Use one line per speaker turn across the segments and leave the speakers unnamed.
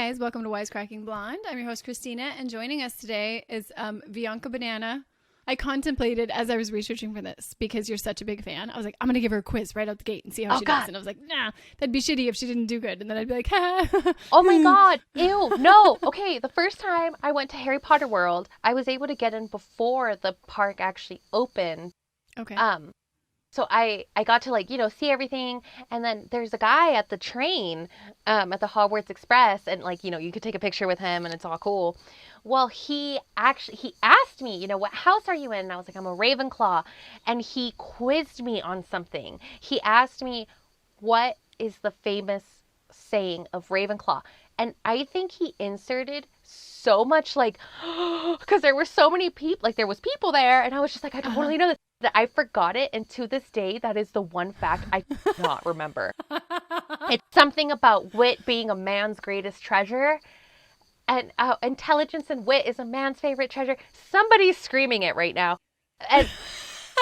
guys, welcome to Wisecracking Blonde. I'm your host, Christina, and joining us today is Vianca Banana. I contemplated as I was researching for this, because you're such a big fan, I was like, I'm going to give her a quiz right out the gate and see how she does. And I was like, nah, that'd be shitty if she didn't do good. And then I'd be like, ha.
Oh my God. Ew. No. Okay. The first time I went to Harry Potter World, I was able to get in before the park actually opened.
Okay.
So I got to see everything. And then there's a guy at the train, at the Hogwarts Express. And you could take a picture with him and it's all cool. Well, he asked me, what house are you in? And I was like, I'm a Ravenclaw. And he quizzed me on something. He asked me, what is the famous saying of Ravenclaw? And I think he inserted so much because there were so many people, there was people there. And I was just like, I totally know this. That I forgot it. And to this day, that is the one fact I cannot remember. It's something about wit being a man's greatest treasure. And intelligence and wit is a man's favorite treasure. Somebody's screaming it right now. And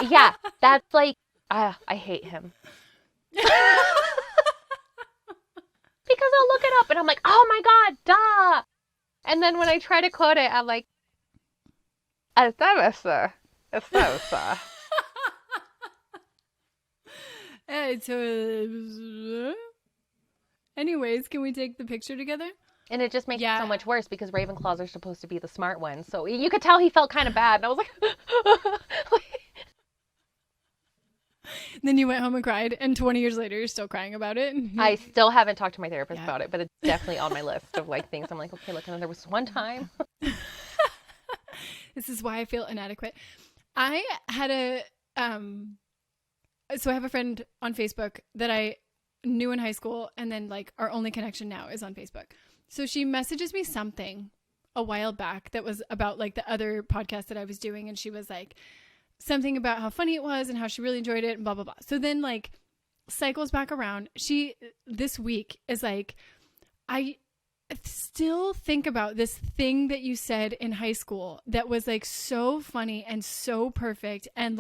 yeah, that's I hate him. Because I'll look it up and I'm like, oh my God, duh. And then when I try to quote it, I'm like,
Anyways, can we take the picture together?
And it just makes it so much worse because Ravenclaws are supposed to be the smart ones. So you could tell he felt kind of bad. And I was like...
Then you went home and cried. And 20 years later, you're still crying about it.
I still haven't talked to my therapist about it. But it's definitely on my list of things. I'm like, okay, look, and there was one time.
This is why I feel inadequate. I had so I have a friend on Facebook that I knew in high school. And then our only connection now is on Facebook. So she messages me something a while back that was about the other podcast that I was doing. And she was like something about how funny it was and how she really enjoyed it and blah, blah, blah. So then cycles back around. She this week is I still think about this thing that you said in high school that was so funny and so perfect. And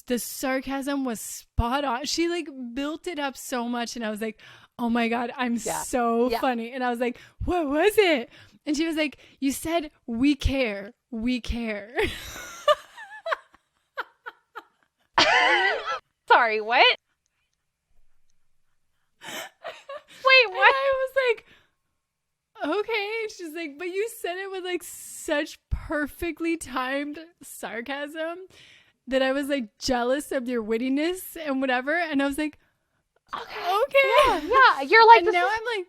the sarcasm was spot on. She built it up so much. And I was like, oh my God, I'm so funny. And I was like, what was it? And she was like, you said, we care. We care.
Sorry, what? Wait, what?
And I was like, okay. She's like, but you said it with such perfectly timed sarcasm that I was jealous of your wittiness and whatever. And I was like, okay.
Yeah. You're like,
and now I'm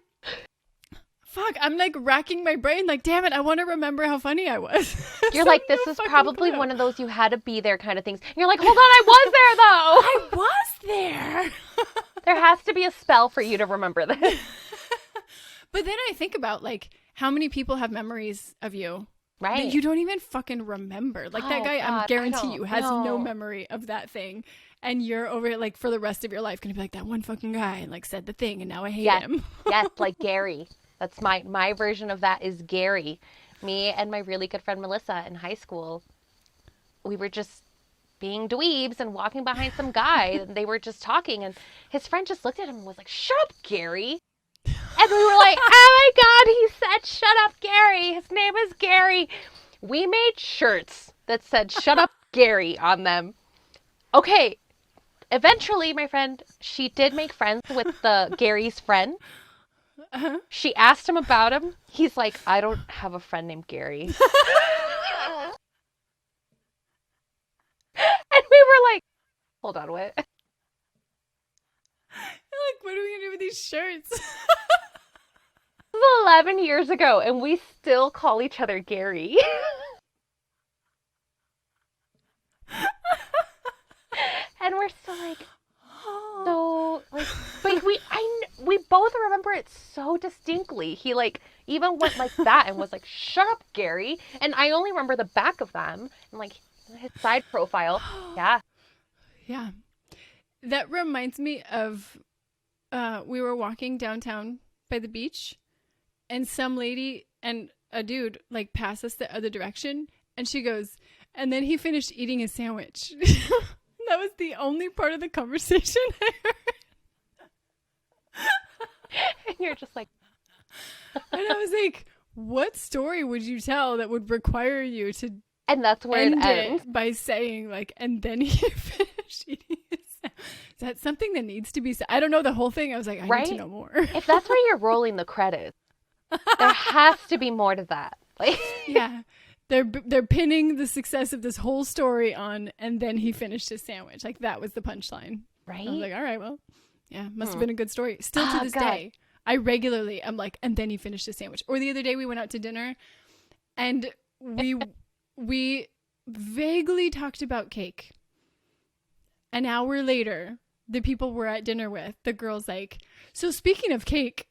fuck, I'm racking my brain. Damn it, I want to remember how funny I was.
You're like, this is probably one of those you had to be there kind of things. And you're like, hold on, I was there though.
I was there.
There has to be a spell for you to remember this.
But then I think about how many people have memories of you.
Right.
That you don't even fucking remember. That guy, I guarantee you, has no memory of that thing. And you're over it for the rest of your life going to be that one fucking guy and said the thing and now I hate him.
Yes, Gary. That's my version of that is Gary. Me and my really good friend Melissa in high school, we were just being dweebs and walking behind some guy and they were just talking and his friend just looked at him and was like, shut up, Gary. And we were like, oh my God, he said, shut up, Gary. His name is Gary. We made shirts that said, shut up, Gary on them. Okay. Eventually, my friend, she did make friends with Gary's friend.
Uh-huh.
She asked him about him. He's like, I don't have a friend named Gary. And we were like, hold on, what?
What are we going to do with these shirts?
This was 11 years ago, and we still call each other Gary. And we're still but we both remember it so distinctly. He even went that and was like, shut up, Gary. And I only remember the back of them and his side profile. Yeah.
Yeah. That reminds me of we were walking downtown by the beach and some lady and a dude passed us the other direction and she goes, and then he finished eating his sandwich. That was the only part of the conversation I heard.
And you're just like,
And I was like, what story would you tell that would require you to
And that's where
end
it ends.
it by saying like, and then he finished eating his sandwich? Is that something that needs to be said? I don't know the whole thing. I was like, I need to know more.
If that's where you're rolling the credits, there has to be more to that. Like,
yeah. They're pinning the success of this whole story on, and then he finished his sandwich. Like, that was the punchline.
right?
I was like, all right, well, yeah, must have been a good story. Still to this
God.
day, I regularly am like, and then he finished his sandwich. Or the other day we went out to dinner, and we vaguely talked about cake. An hour later, the people we're at dinner with, the girl's like, so speaking of cake.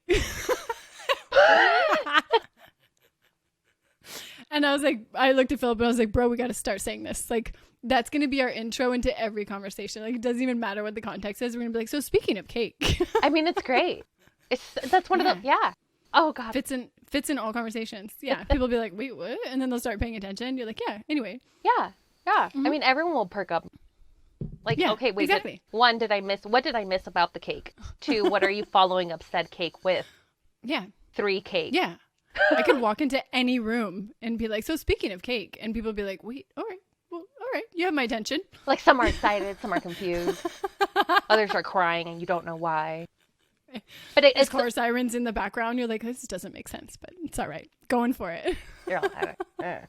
And I was like, I looked at Philip and I was like, bro, we got to start saying this. Like, that's going to be our intro into every conversation. Like, it doesn't even matter what the context is. We're going to be like, so speaking of cake.
I mean, it's great. That's one of the, Oh, God.
Fits in all conversations. Yeah. People be like, wait, what? And then they'll start paying attention. You're like, yeah, anyway.
Yeah.
Mm-hmm.
I mean, everyone will perk up. Like,
Yeah,
okay, wait.
exactly.
What did I miss about the cake? 2, what are you following up said cake with?
Yeah.
3, cake.
Yeah. I could walk into any room and be like, so speaking of cake, and people be like, wait, all right, well, all right, you have my attention.
Like, some are excited, some are confused. Others are crying and you don't know why. But
There's
it's
car sirens in the background. You're like, this doesn't make sense, but it's all right. Going for it.
you're like,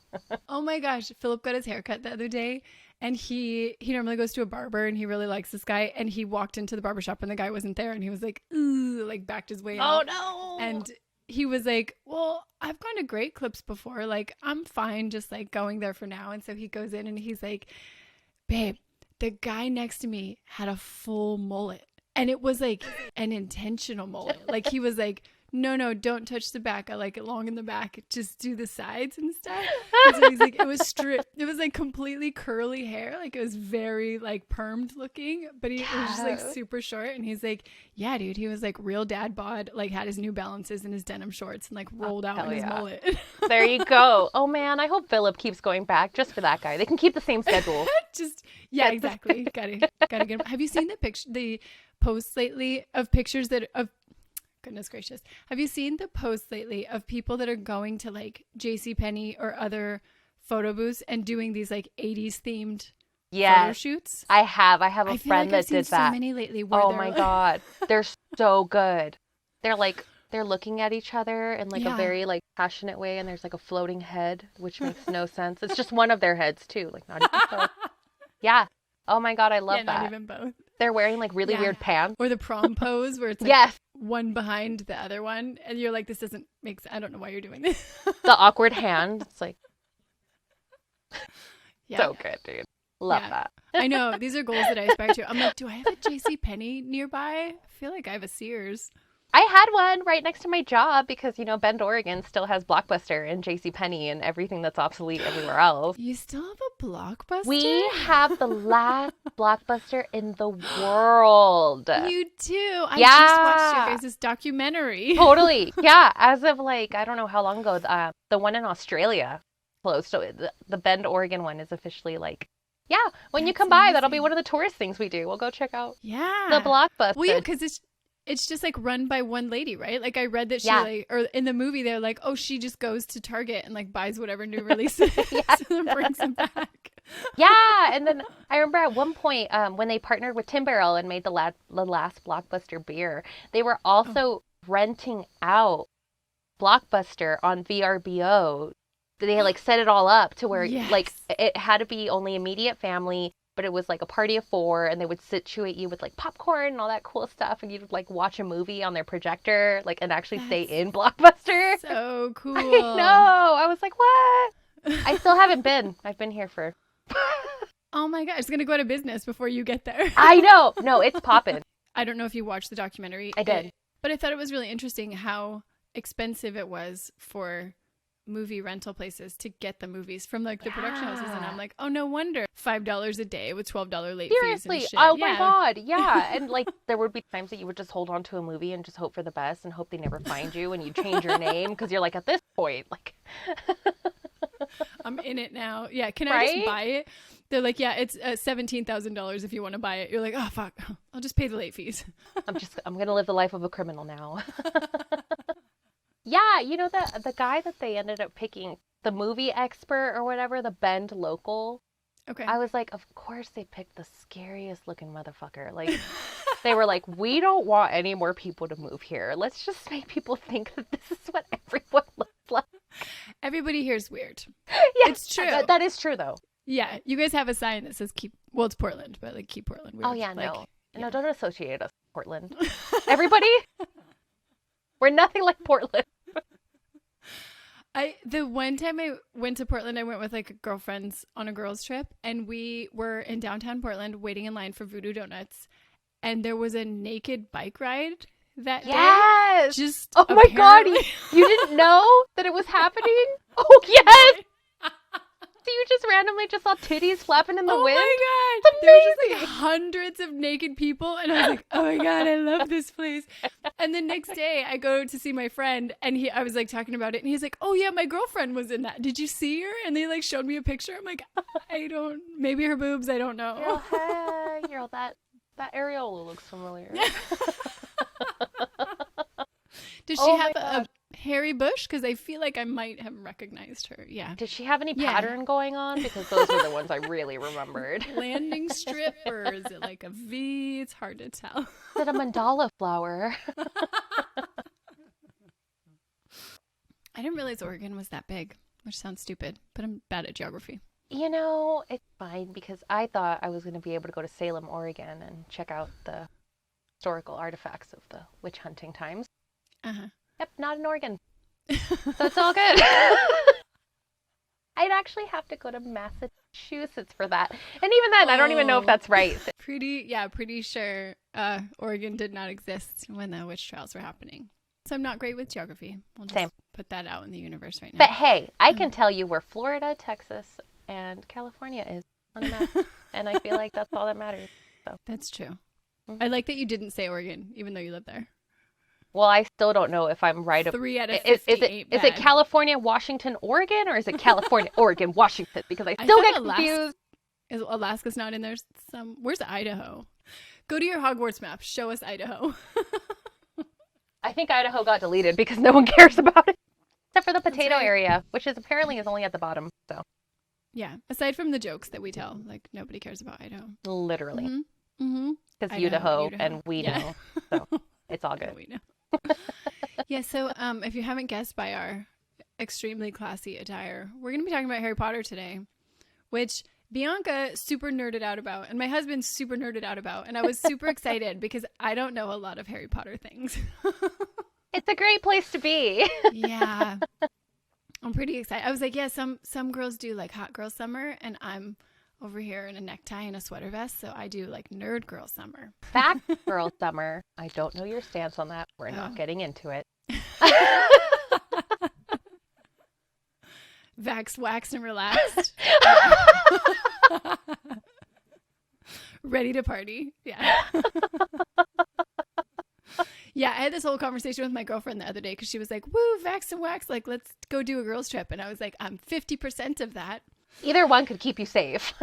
Oh my gosh. Philip got his haircut the other day, and he normally goes to a barber, and he really likes this guy, and he walked into the barber shop and the guy wasn't there, and he was like, ooh, like backed his way out.
oh no.
And he was like, well, I've gone to Great Clips before. Like, I'm fine just like going there for now. And so he goes in and he's like, babe, the guy next to me had a full mullet. And it was like an intentional mullet. Like, he was like, no, don't touch the back. I like it long in the back. Just do the sides and stuff. And so he's like, it was stripped. It was like completely curly hair. Like, it was very like permed looking, but it was just like super short. And he's like, yeah, dude. He was like real dad bod, like had his New Balances and his denim shorts and like rolled out in his mullet.
There you go. Oh man, I hope Philip keeps going back just for that guy. They can keep the same schedule.
Yeah, exactly. Gotta get him. Have you seen the posts lately of pictures of goodness gracious. Have you seen the posts lately of people that are going to like JCPenney or other photo booths and doing these like 80s themed photo shoots?
I have a friend that did that.
So many lately. Where
oh my God. They're so good. They're looking at each other in like a very like passionate way, and there's like a floating head, which makes no sense. It's just one of their heads too, like not even both. Yeah. Oh my God, I love that.
Not even both.
They're wearing like really weird pants.
Or the prom pose where it's like one behind the other one, and you're like, this doesn't make sense. I don't know why you're doing this.
The awkward hand. It's like so good, dude. Love that.
I know. These are goals that I aspire to. I'm like, do I have a JCPenney nearby? I feel like I have a Sears.
I had one right next to my job because, you know, Bend, Oregon still has Blockbuster and JCPenney and everything that's obsolete everywhere else.
You still have a Blockbuster?
We have the last Blockbuster in the world.
You do? I just watched your guys' documentary.
Totally. Yeah. As of like, I don't know how long ago, the one in Australia closed. So the Bend, Oregon one is officially like, when you come by, that'll be one of the tourist things we do. We'll go check out the Blockbuster.
Well, yeah, because it's just like run by one lady, right? Like I read that she like, or in the movie they're like, oh, she just goes to Target and like buys whatever new releases and then brings them back.
Yeah, and then I remember at one point when they partnered with Tim Barrel and made the last Blockbuster beer, they were also renting out Blockbuster on VRBO. They like set it all up to where like it had to be only immediate family, but it was like a party of 4, and they would situate you with like popcorn and all that cool stuff, and you'd like watch a movie on their projector, like, and actually stay in Blockbuster.
So cool.
I know. I was like, what? I still haven't been. I've been here for.
Oh my God. It's going to go out of business before you get there.
I know. No, it's popping.
I don't know if you watched the documentary.
I did.
But I thought it was really interesting how expensive it was for movie rental places to get the movies from like the production houses, and I'm like, oh, no wonder $5 a day with $12 late fees and shit.
Oh my God, and like there would be times that you would just hold on to a movie and just hope for the best and hope they never find you, and you change your name because you're like, at this point, like
I'm in it now. Can I just buy it? They're like, yeah, it's $17,000 if you want to buy it. You're like, oh fuck, I'll just pay the late fees.
I'm gonna live the life of a criminal now. Yeah, you know the guy that they ended up picking, the movie expert or whatever, the Bend local.
Okay.
I was like, of course they picked the scariest looking motherfucker. Like, they were like, we don't want any more people to move here. Let's just make people think that this is what everyone looks like.
Everybody here is weird.
Yeah,
it's true.
That is true, though.
Yeah, you guys have a sign that says keep. Well, it's Portland, but like keep Portland weird.
Oh yeah,
like,
no,
yeah.
no, don't associate us with Portland. Everybody, we're nothing like Portland.
The one time I went to Portland, I went with like girlfriends on a girls trip, and we were in downtown Portland waiting in line for Voodoo Donuts, and there was a naked bike ride that day. Just
oh my god, you didn't know that it was happening? Oh yes. So you just randomly just saw titties flapping in the wind?
Oh my god! There were just like hundreds of naked people, and I was like, "Oh my god, I love this place." And the next day, I go to see my friend, and I was like talking about it, and he's like, "Oh yeah, my girlfriend was in that. Did you see her?" And they like showed me a picture. I'm like, "I don't. Maybe her boobs. I don't know."
Girl, that areola looks familiar.
Did she have a hairy bush? Because I feel like I might have recognized her. Yeah.
Did she have any pattern going on? Because those were the ones I really remembered.
Landing strip, or is it like a V? It's hard to tell.
Is it a mandala flower?
I didn't realize Oregon was that big, which sounds stupid, but I'm bad at geography.
You know, it's fine because I thought I was going to be able to go to Salem, Oregon and check out the historical artifacts of the witch hunting times.
Uh-huh.
Yep, not in Oregon. So it's all good. I'd actually have to go to Massachusetts for that. And even then, I don't even know if that's right.
Pretty sure Oregon did not exist when the witch trials were happening. So I'm not great with geography. We'll just put that out in the universe right now.
But hey, I can tell you where Florida, Texas, and California is on a map. And I feel like that's all that matters. So.
That's true. I like that you didn't say Oregon, even though you live there.
Well, I still don't know if I'm right.
3 out of 50
is it California, Washington, Oregon, or is it California, Oregon, Washington? Because I still get confused.
Is Alaska's not in there? Where's Idaho? Go to your Hogwarts map. Show us Idaho.
I think Idaho got deleted because no one cares about it. Except for the potato area, which is apparently only at the bottom. So.
Yeah. Aside from the jokes that we tell, like nobody cares about Idaho.
Literally.
Mm-hmm.
Because Idaho and we know. So it's all good.
We know. Yeah, so if you haven't guessed by our extremely classy attire, we're going to be talking about Harry Potter today, which Vianca super nerded out about, and my husband super nerded out about, and I was super excited because I don't know a lot of Harry Potter things.
It's a great place to be.
Yeah. I'm pretty excited. I was like, yeah, some girls do like hot girl summer, and I'm over here in a necktie and a sweater vest, so I do like nerd girl summer.
Fact girl summer. I don't know your stance on that. We're not getting into it.
Vax, waxed, and relaxed. Ready to party. Yeah. Yeah, I had this whole conversation with my girlfriend the other day because she was like, woo, vax and wax, like let's go do a girls trip. And I was like, I'm 50% of that.
Either one could keep you safe.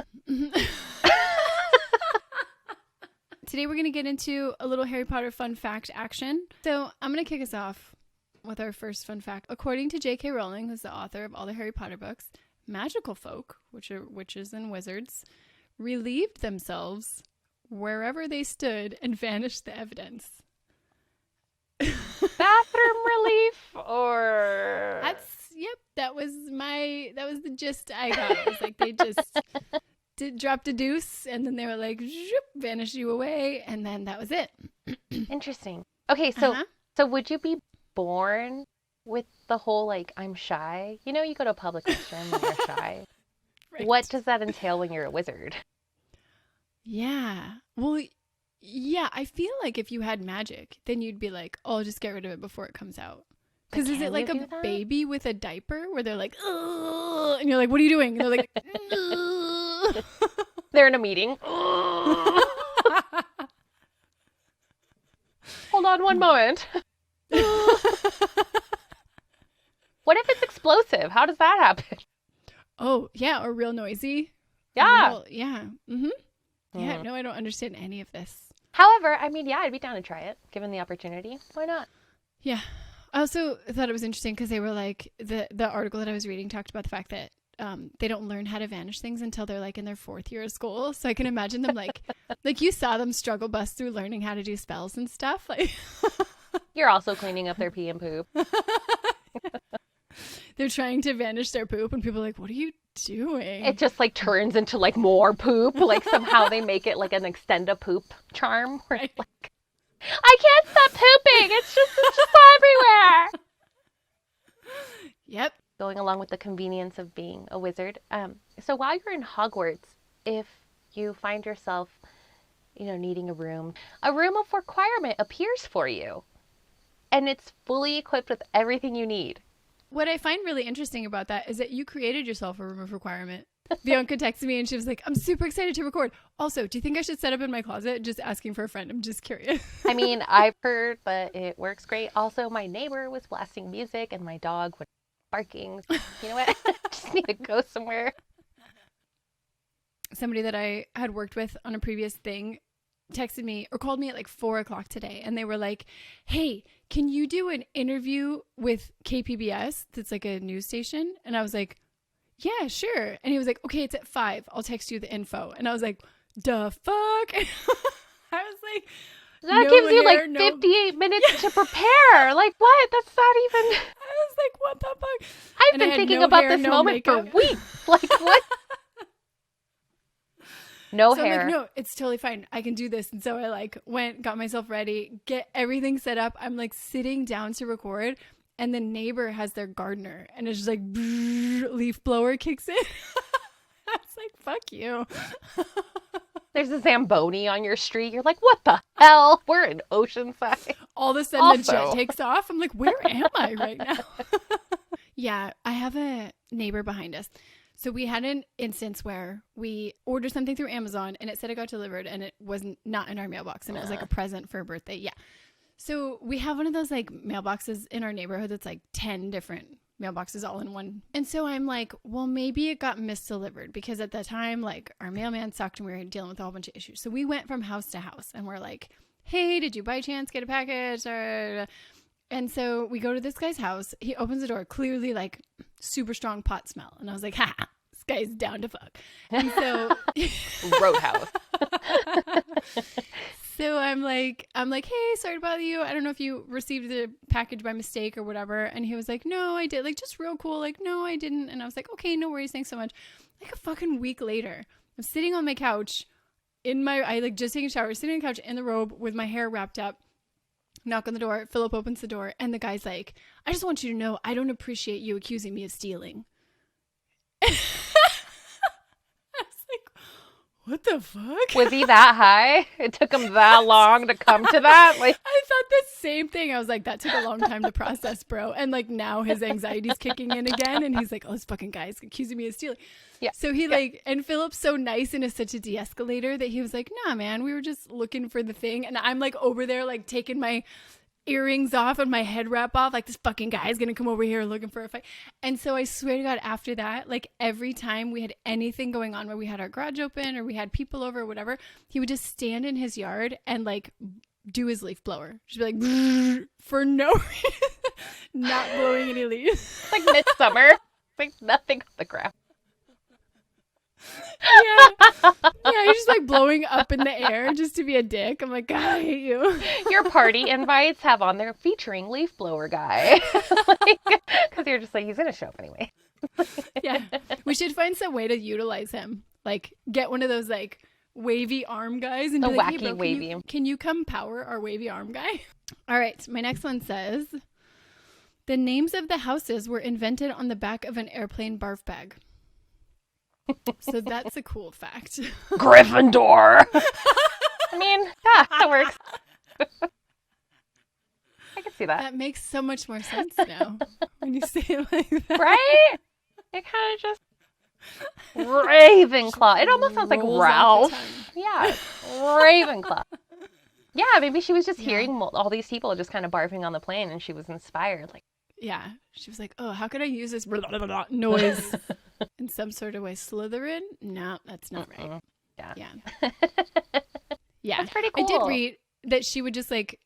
Today we're going to get into a little Harry Potter fun fact action. So I'm going to kick us off with our first fun fact. According to J.K. Rowling, who's the author of all the Harry Potter books, magical folk, which are witches and wizards, relieved themselves wherever they stood and vanished the evidence.
Bathroom relief or...
That was the gist I got. It was like they just dropped a deuce and then they were like, zoop, vanish you away, and then that was it.
Interesting. Okay, so would you be born with the whole like I'm shy? You know, you go to a public restroom and you're shy. Right. What does that entail when you're a wizard?
Yeah. Well, yeah, I feel like if you had magic, then you'd be like, oh, I'll just get rid of it before it comes out. Because is it like a baby with a diaper where they're like, ugh, and you're like, what are you doing? And they're like, ugh.
They're in a meeting. Hold on one moment. What if it's explosive? How does that happen?
Oh, yeah, or real noisy.
Yeah.
Yeah. Mm-hmm. Yeah, no, I don't understand any of this.
However, I mean, yeah, I'd be down to try it, given the opportunity. Why not?
Yeah. I also thought it was interesting because they were like, the article that I was reading talked about the fact that they don't learn how to vanish things until they're like in their 4th year of school. So I can imagine them like you saw them struggle bus through learning how to do spells and stuff. Like
You're also cleaning up their pee and poop.
They're trying to vanish their poop and people are like, what are you doing?
It just like turns into like more poop. Like somehow they make it like an extend a poop charm. Where it's like, I can't stop pooping. It's just everywhere.
Yep.
Going along with the convenience of being a wizard. So while you're in Hogwarts, if you find yourself, needing a room of requirement appears for you. And it's fully equipped with everything you need.
What I find really interesting about that is that you created yourself a room of requirement. Vianca texted me and she was like, I'm super excited to record. Also, do you think I should set up in my closet? Just asking for a friend. I'm just curious.
I mean, I've heard that it works great. Also, my neighbor was blasting music and my dog was barking. You know what? I just need to go somewhere.
Somebody that I had worked with on a previous thing texted me or called me at like 4:00 today. And they were like, hey, can you do an interview with KPBS? That's like a news station. And I was like, yeah, sure. And he was like, okay, it's at 5:00. I'll text you the info. And I was like, the fuck? I was like,
that gives you like 58 minutes to prepare. Like what? That's not even.
I was like, what the fuck?
I've been thinking about this moment for weeks. Like what? No hair.
I'm like, no, it's totally fine. I can do this. And so I like went, got myself ready, get everything set up. I'm like sitting down to record and the neighbor has their gardener and it's just like leaf blower kicks in. I was like, fuck you.
There's a Zamboni on your street. You're like, what the hell? We're in Oceanside.
All of a sudden the jet takes off. I'm like, where am I right now? Yeah, I have a neighbor behind us. So we had an instance where we ordered something through Amazon and it said it got delivered and it wasn't not in our mailbox and it was like a present for a birthday. Yeah. So we have one of those like mailboxes in our neighborhood that's like 10 different mailboxes all in one. And so I'm like, well, maybe it got misdelivered because at the time, like our mailman sucked and we were dealing with a whole bunch of issues. So we went from house to house and we're like, hey, did you by chance get a package? And so we go to this guy's house. He opens the door, clearly like super strong pot smell. And I was like, ha, this guy's down to fuck. And so
Roadhouse.
So I'm like, hey, sorry to bother you. I don't know if you received the package by mistake or whatever. And he was like, no, I did. Like, just real cool. Like, no, I didn't. And I was like, okay, no worries. Thanks so much. Like a fucking week later, I'm sitting on my couch I like just taking a shower, sitting on the couch in the robe with my hair wrapped up. Knock on the door. Philip opens the door and the guy's like, I just want you to know I don't appreciate you accusing me of stealing. I was like, what the fuck?
Was he that high? It took him that long to come to that? Like,
I thought the same thing. I was like, that took a long time to process, bro. And like now his anxiety's kicking in again. And he's like, oh, this fucking guy's accusing me of stealing.
Yeah.
So he like, and Philip's so nice and is such a de-escalator that he was like, nah, man, we were just looking for the thing. And I'm like over there, like taking my earrings off and my head wrap off. Like this fucking guy is going to come over here looking for a fight. And so I swear to God, after that, like every time we had anything going on where we had our garage open or we had people over or whatever, he would just stand in his yard and like do his leaf blower. Just be like, for no reason, not blowing any leaves.
like midsummer. Like nothing on the ground.
Yeah, he's just like blowing up in the air just to be a dick. I'm like, God, I hate you.
Your party invites have on there featuring leaf blower guy. Because you're just like, he's going to show up anyway.
Yeah, we should find some way to utilize him. Like get one of those like wavy arm guys and
the
be like,
wacky
hey, bro,
wavy.
Can you come power our wavy arm guy? All right, my next one says, the names of the houses were invented on the back of an airplane barf bag. So that's a cool fact.
Gryffindor. I mean, yeah, that works. I can see that.
That makes so much more sense now when you say it like that.
Right? It kind of just Ravenclaw. It almost sounds like Ralph. Yeah, Ravenclaw. Yeah, maybe she was just hearing all these people just kind of barfing on the plane and she was inspired. Like,
yeah, she was like, oh, how could I use this noise in some sort of way? Slytherin? No, that's not right. Yeah. Yeah.
That's pretty cool.
I did read that she would just like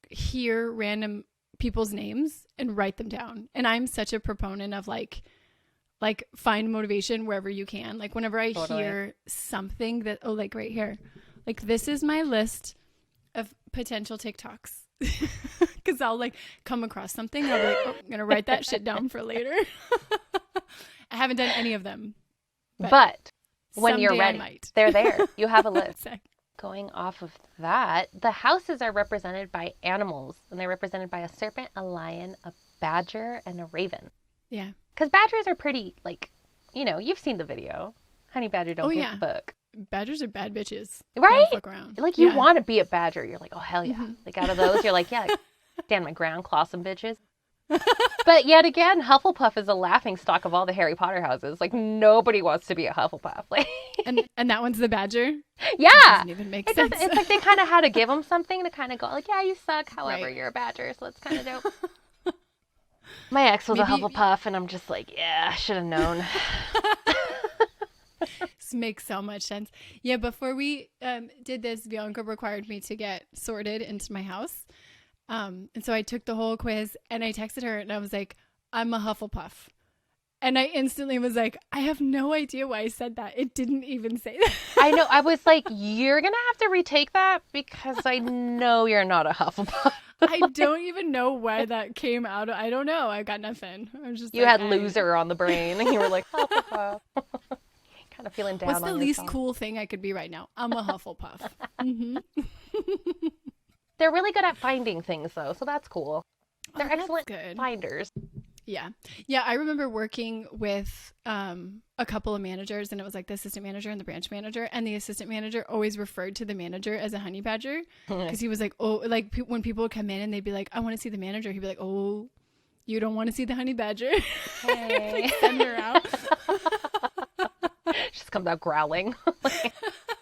hear random people's names and write them down. And I'm such a proponent of like find motivation wherever you can. Like whenever I hear something that, oh, like right here, like this is my list of potential TikToks. Because I'll like come across something and I'll be like, oh, I'm going to write that shit down for later. I haven't done any of them.
But when you're ready, they're there. You have a list.
Exactly.
Going off of that, the houses are represented by animals, and they're represented by a serpent, a lion, a badger, and a raven.
Yeah.
Because badgers are pretty, like, you know, you've seen the video. Honey Badger Don't Get the Book.
Badgers are bad bitches.
Right?
Don't fuck around.
Like, you want to be a badger. You're like, oh, hell yeah. Mm-hmm. Like, out of those, you're like, yeah, stand my ground, claw some bitches. But yet again, Hufflepuff is a laughing stock of all the Harry Potter houses. Like, nobody wants to be a Hufflepuff. Like,
and that one's the badger?
Yeah.
It doesn't even make sense.
It's like they kind of had to give them something to kind of go, like, yeah, you suck. However, you're a badger, so it's kind of dope. My ex was a Hufflepuff, and I'm just like, yeah, I should have known.
This makes so much sense. Yeah, before we did this, Vianca required me to get sorted into my house. And so I took the whole quiz and I texted her and I was like, I'm a Hufflepuff. And I instantly was like, I have no idea why I said that. It didn't even say that.
I know. I was like, you're going to have to retake that because I know you're not a Hufflepuff.
I don't even know why that came out. I don't know. I got nothing. I was just
you had loser on the brain and you were like, Hufflepuff. Kind of feeling down.
What's the least cool thing I could be right now? I'm a Hufflepuff. Mm-hmm.
They're really good at finding things, though, so that's cool. They're excellent finders.
Yeah. Yeah, I remember working with a couple of managers, and it was like the assistant manager and the branch manager, and the assistant manager always referred to the manager as a honey badger because he was like, oh, like when people would come in and they'd be like, I want to see the manager. He'd be like, oh, you don't want to see the honey badger?
Hey.
Like, send her out.
She just comes out growling.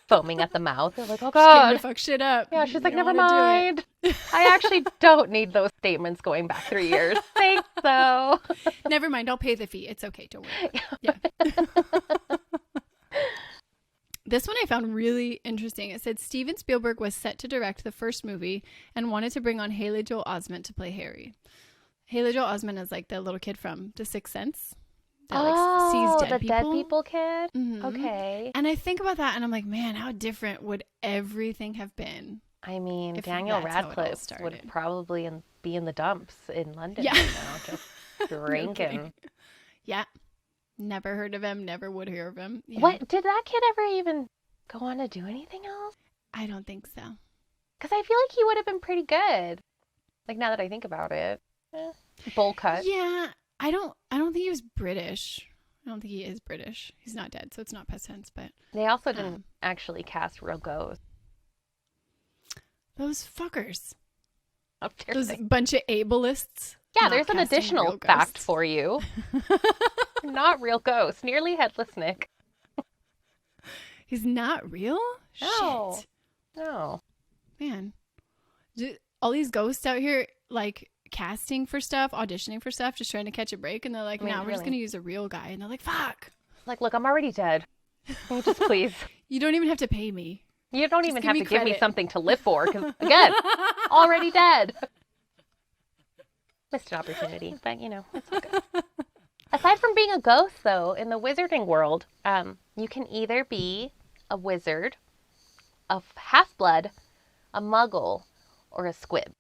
Foaming at the mouth. They're like, oh God.
She's fuck shit up.
Yeah, she's like, never mind. I actually don't need those statements going back 3 years. Thanks, though.
Never mind. I'll pay the fee. It's okay. Don't worry. Yeah. This one I found really interesting. It said Steven Spielberg was set to direct the first movie and wanted to bring on Haley Joel Osment to play Harry. Haley Joel Osment is like the little kid from The Sixth Sense. That, like, sees dead people.
Dead people kid?
Mm-hmm.
Okay.
And I think about that and I'm like, man, how different would everything have been?
I mean, Daniel Radcliffe would probably be in the dumps in London right now, just drinking.
Yeah. Never heard of him, never would hear of him. Yeah.
What? Did that kid ever even go on to do anything else?
I don't think so.
Because I feel like he would have been pretty good. Like, now that I think about it. Bowl cut.
Yeah. I don't think he was British. I don't think he is British. He's not dead, so it's not past tense, but
they also didn't actually cast real ghosts.
Those fuckers.
Those
bunch of ableists.
Yeah, there's an additional fact for you. Not real ghosts. Nearly headless Nick.
He's not real?
No.
Shit.
No.
Man. All these ghosts out here, like, casting for stuff, auditioning for stuff, just trying to catch a break, and they're like, we're just gonna use a real guy, and they're like, fuck.
Like, look, I'm already dead. Can you just please?
You don't even have to pay me.
You don't even have to give me something to live for, because again, already dead. Missed an opportunity, but you know, it's okay. Aside from being a ghost, though, in the wizarding world, you can either be a wizard, a half-blood, a muggle, or a squib.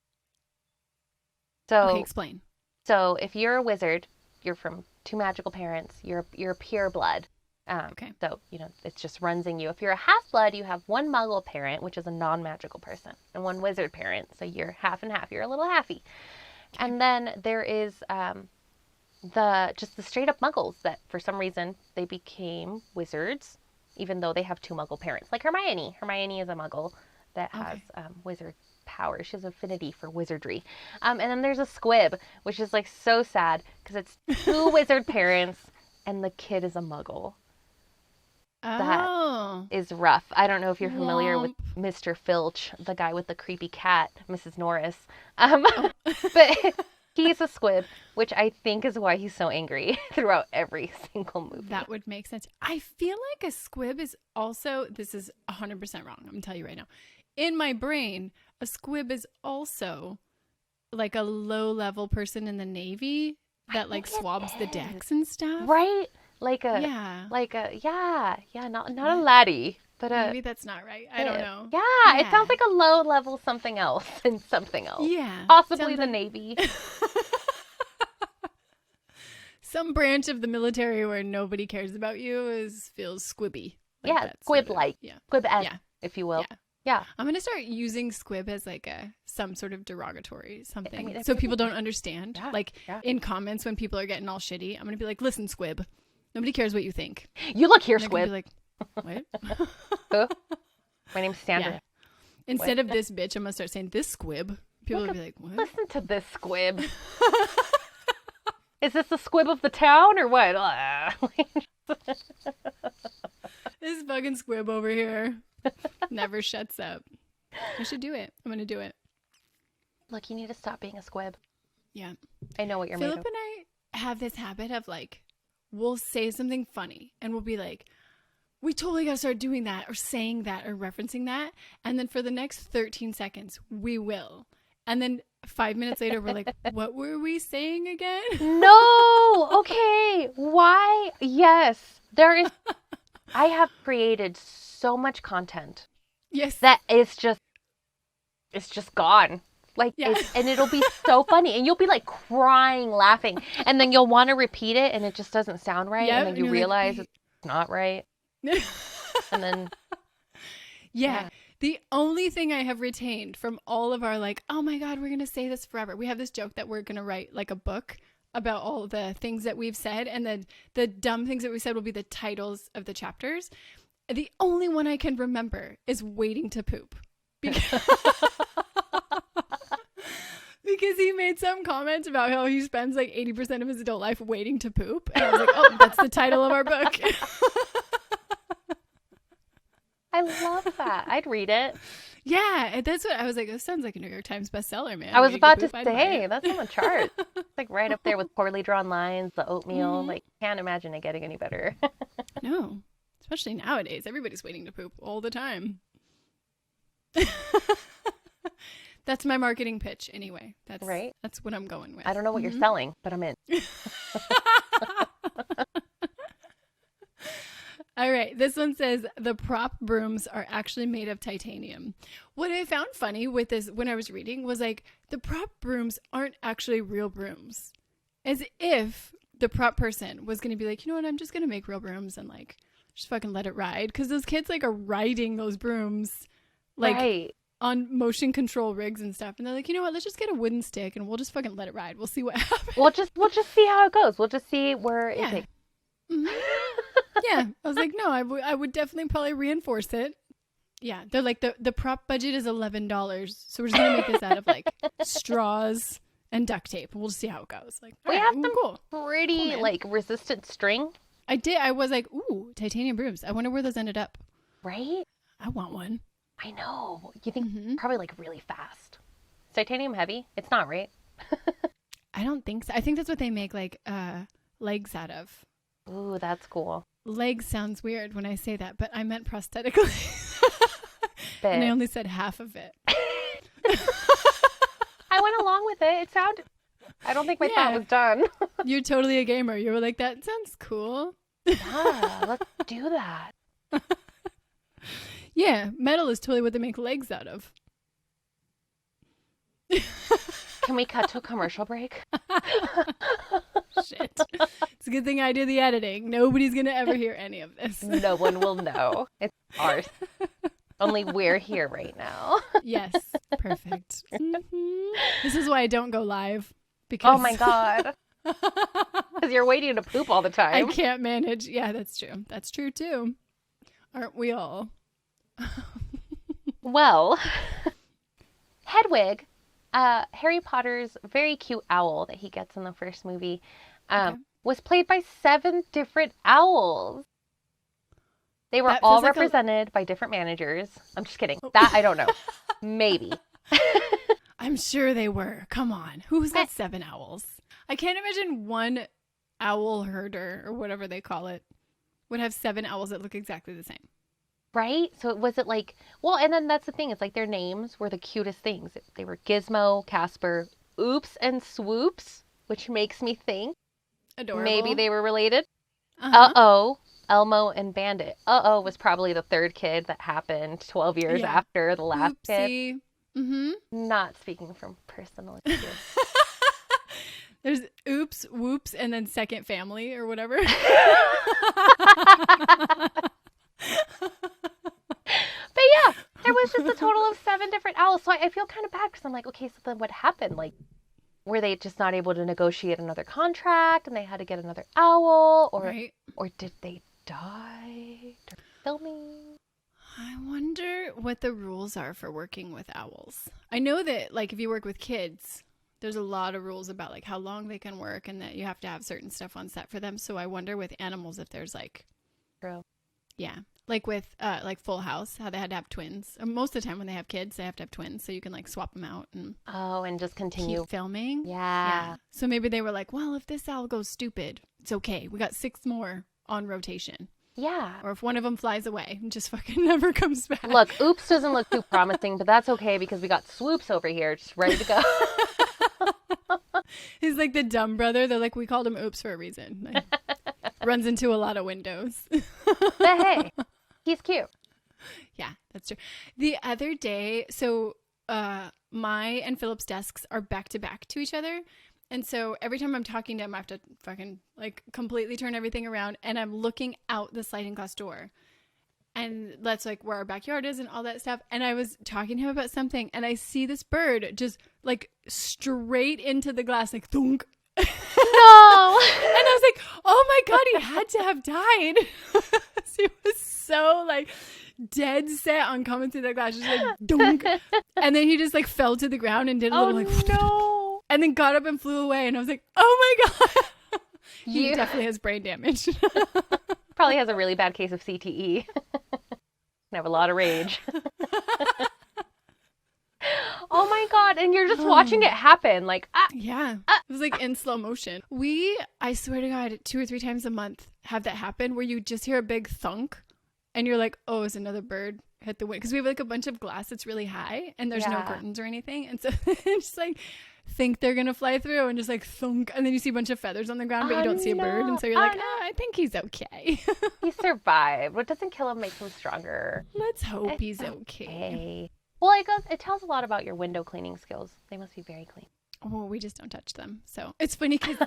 So,
okay, explain.
So if you're a wizard, you're from two magical parents, you're pure blood.
Okay. So,
you know, it just runs in you. If you're a half-blood, you have one muggle parent, which is a non-magical person, and one wizard parent. So you're half and half. You're a little halfy. Okay. And then there is the straight-up muggles that, for some reason, they became wizards, even though they have two muggle parents. Like Hermione. Hermione is a muggle that has wizard power. She has affinity for wizardry. And then there's a squib, which is like so sad because it's two wizard parents and the kid is a muggle. That is rough. I don't know if you're familiar with Mr. Filch, the guy with the creepy cat, Mrs. Norris. But he's a squib, which I think is why he's so angry throughout every single movie.
That would make sense. I feel like a squib is also, this is 100% wrong. I'm going to tell you right now. In my brain, a squib is also like a low-level person in the Navy that like swabs the decks and stuff.
Right? Like a not a laddie, but
maybe that's not right. I don't know.
Yeah, it sounds like a low level something else and something else.
Yeah.
Possibly the Navy.
Some branch of the military where nobody cares about you feels squibby.
Like squib-like.
Yeah.
Squib-esque, if you will. Yeah.
I'm going to start using squib as like some sort of derogatory something so people don't understand. In comments when people are getting all shitty, I'm going to be like, listen, squib, nobody cares what you think.
You look here, squib.
Be like, what?
Huh? My name's Sandra.
Yeah. Instead of this bitch, I'm going to start saying this squib. People will be like, what?
Listen to this squib. Is this the squib of the town or what?
This fucking squib over here never shuts up. I should do it. I'm going to do it.
Look, you need to stop being a squib.
Yeah.
I know what you're
Philip
made of.
and I have this habit of like, we'll say something funny and we'll be like, we totally got to start doing that or saying that or referencing that. And then for the next 13 seconds, we will. And then 5 minutes later, we're like, what were we saying again?
No. Okay. Why? Yes. I have created so much content.
Yes.
That it's just gone. Like, and it'll be so funny. And you'll be like crying, laughing. And then you'll want to repeat it and it just doesn't sound right.
Yep,
and then you realize it's not right. And then.
Yeah. The only thing I have retained from all of our like, oh my God, we're going to say this forever. We have this joke that we're going to write like a book about all the things that we've said. And then the dumb things that we said will be the titles of the chapters. The only one I can remember is waiting to poop. Because he made some comment about how he spends like 80% of his adult life waiting to poop. And I was like, oh, that's the title of our book.
I love that. I'd read it.
Yeah, that's what I was like. This sounds like a New York Times bestseller, man.
I was about to say, that's on the chart. It's like right up there with poorly drawn lines, the oatmeal.
Mm-hmm.
Like, can't imagine it getting any better.
No, especially nowadays. Everybody's waiting to poop all the time. That's my marketing pitch anyway. That's right. That's what I'm going with.
I don't know what you're selling, but I'm in.
All right. This one says the prop brooms are actually made of titanium. What I found funny with this when I was reading was like the prop brooms aren't actually real brooms. As if the prop person was going to be like, you know what? I'm just going to make real brooms and like just fucking let it ride. Because those kids like are riding those brooms like on motion control rigs and stuff. And they're like, you know what? Let's just get a wooden stick and we'll just fucking let it ride. We'll see what happens.
We'll just see how it goes. We'll just see where it takes.
Mm-hmm. Yeah, I was like, no, I would definitely probably reinforce it. Yeah, they're like the prop budget is $11, so we're just gonna make this out of like straws and duct tape, and we'll just see how it goes. Like,
we have some pretty like resistant string.
I was like, ooh, titanium brooms. I wonder where those ended up.
Right?
I want one.
I know. You think probably like really fast. Is titanium heavy? It's not, right?
I don't think so. I think that's what they make like legs out of.
Ooh, that's cool.
Legs sounds weird when I say that, but I meant prosthetically. And I only said half of it.
I went along with it. It sounded... I don't think my thought was done.
You're totally a gamer. You were like, that sounds cool.
Yeah, let's do that.
Yeah, metal is totally what they make legs out of.
Can we cut to a commercial break?
Shit. It's a good thing I do the editing. Nobody's going to ever hear any of this.
No one will know. It's ours. Only we're here right now.
Yes. Perfect. Mm-hmm. This is why I don't go live. Because...
Oh my God. Because you're waiting to poop all the time.
I can't manage. Yeah, that's true. That's true too. Aren't we all?
Well, Hedwig, Harry Potter's very cute owl that he gets in the first movie, was played by 7 different owls. They were all represented by different managers. I'm just kidding. That I don't know. Maybe.
I'm sure they were. Come on. Who's got 7 owls? I can't imagine one owl herder or whatever they call it would have 7 owls that look exactly the same.
Right? So was it like, well, and then that's the thing. It's like their names were the cutest things. They were Gizmo, Casper, Oops and Swoops, which makes me think
Adorable.
maybe they were related.
Uh-huh.
Uh-oh, Elmo and Bandit. Uh-oh was probably the third kid that happened 12 years
Yeah.
after the last kid.
Oopsie. Mm-hmm.
Not speaking from personal experience.
There's oops, whoops, and then second family or whatever.
But yeah, there was just a total of 7 different owls. So I feel kind of bad because I'm like, okay, so then what happened? Like, were they just not able to negotiate another contract and they had to get another owl? Or,
Right.
or did they die during filming?
I wonder what the rules are for working with owls. I know that, like, if you work with kids, there's a lot of rules about, like, how long they can work and that you have to have certain stuff on set for them. So I wonder with animals if there's, like...
True.
Yeah. Like with, like, Full House, how they had to have twins. Most of the time when they have kids, they have to have twins. So you can, like, swap them out and...
Oh, and just continue.
Keep filming.
Yeah.
So maybe they were like, well, if this owl goes stupid, it's okay. We got 6 more on rotation.
Yeah.
Or if one of them flies away and just fucking never comes back.
Look, Oops doesn't look too promising, but that's okay because we got Swoops over here just ready to go.
He's like the dumb brother. They're like, we called him Oops for a reason. Like, runs into a lot of windows.
But hey, he's cute.
Yeah, that's true. The other day, so my and Philip's desks are back to back to each other. And so every time I'm talking to him, I have to fucking like completely turn everything around. And I'm looking out the sliding glass door. And that's like where our backyard is and all that stuff. And I was talking to him about something. And I see this bird just like straight into the glass, like thunk.
No.
And I was like, oh my God, he had to have died. He was so like dead set on coming through that glass. Just like dunk. And then he just like fell to the ground and did a little like
no.
And then got up and flew away. And I was like, oh my God. He definitely has brain damage.
Probably has a really bad case of CTE. And have a lot of rage. Oh my God. And you're just watching it happen. Like,
yeah. It was like in slow motion. I swear to God, 2 or 3 times a month have that happen where you just hear a big thunk and you're like, oh, it's another bird hit the window. Because we have like a bunch of glass that's really high and there's no curtains or anything. And so it's just like, think they're going to fly through and just like thunk. And then you see a bunch of feathers on the ground, but you don't see a bird. And so you're like, I think he's okay.
He survived. What doesn't kill him makes him stronger.
Let's hope he's okay.
Well, it tells a lot about your window cleaning skills. They must be very clean.
Well, we just don't touch them. So it's funny because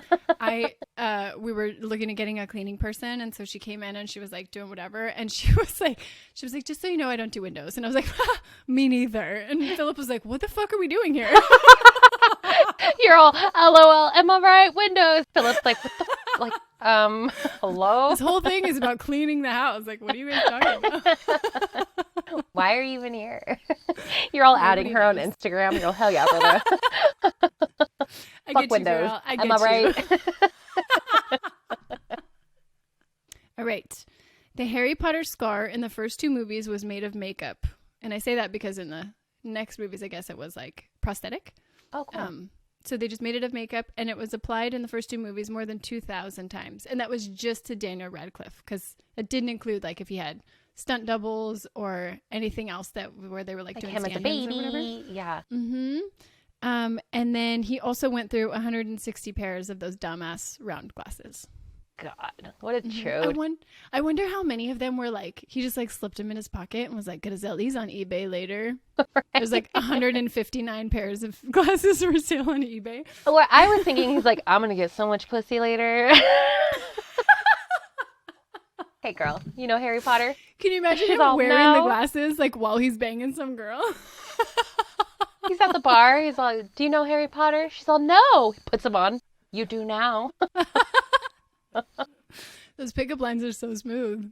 we were looking at getting a cleaning person. And so she came in and she was like doing whatever. And she was like, just so you know, I don't do windows. And I was like, me neither. And Philip was like, what the fuck are we doing here?
You're all, LOL, am I right? Windows. Philip's like, what the like, hello?
This whole thing is about cleaning the house. Like, what are you guys talking about?
Why are you even here? You're all adding her on Instagram. You're all, hell yeah, brother. Fuck windows. Am I right?
All right. The Harry Potter scar in the first 2 movies was made of makeup. And I say that because in the next movies, I guess it was like prosthetic.
Oh, cool.
So they just made it of makeup, and it was applied in the first 2 movies more than 2,000 times. And that was just to Daniel Radcliffe, because it didn't include like if he had stunt doubles or anything else where they were like doing
him as a baby. Or whatever. Yeah.
Mm-hmm. And then he also went through 160 pairs of those dumbass round glasses.
God, what a chode.
I wonder how many of them were like, he just like slipped them in his pocket and was like, gonna sell these on eBay later. Right. There's like 159 pairs of glasses for sale on eBay.
Well, I was thinking he's like, I'm gonna get so much pussy later. Hey girl, you know Harry Potter?
Can you imagine him wearing the glasses like while he's banging some girl?
He's at the bar. He's all, do you know Harry Potter? She's all, no. He puts them on. You do now.
Those pickup lines are so smooth.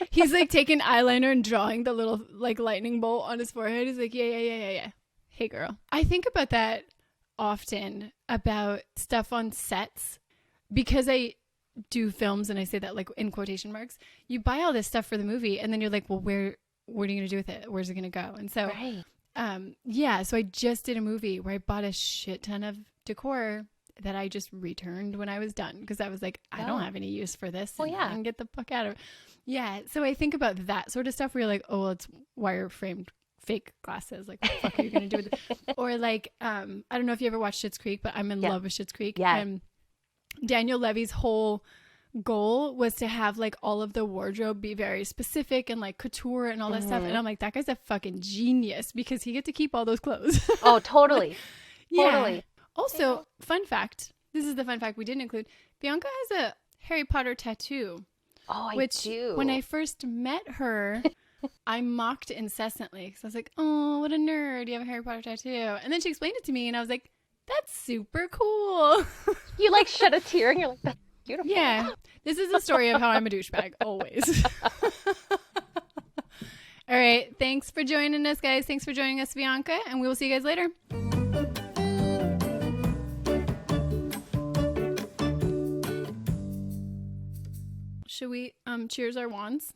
He's like taking eyeliner and drawing the little like lightning bolt on his forehead. He's like, yeah. Hey girl. I think about that often, about stuff on sets, because I do films, and I say that like in quotation marks. You buy all this stuff for the movie and then you're like, well, what are you gonna do with it? Where's it gonna go? And so so I just did a movie where I bought a shit ton of decor that I just returned when I was done, because I was like, I don't have any use for this. Well, I can get the fuck out of it. Yeah. So I think about that sort of stuff where you're like, oh, well, it's wire framed fake glasses. Like, what the fuck are you going to do with it? Or like, I don't know if you ever watched Schitt's Creek, but I'm in love with Schitt's Creek.
Yeah.
And Daniel Levy's whole goal was to have like all of the wardrobe be very specific and like couture and all that stuff. And I'm like, that guy's a fucking genius because he get to keep all those clothes.
Oh, totally.
Yeah.
Totally.
Also, fun fact. This is the fun fact we didn't include. Bianca has a Harry Potter tattoo.
Oh, I
which,
do.
when I first met her, I mocked incessantly. Because I was like, oh, what a nerd. You have a Harry Potter tattoo. And then she explained it to me, and I was like, that's super cool.
You like shed a tear, and you're like, that's beautiful.
Yeah. This is the story of how I'm a douchebag, always. All right. Thanks for joining us, guys. Thanks for joining us, Vianca. And we will see you guys later. Should we cheers our wands?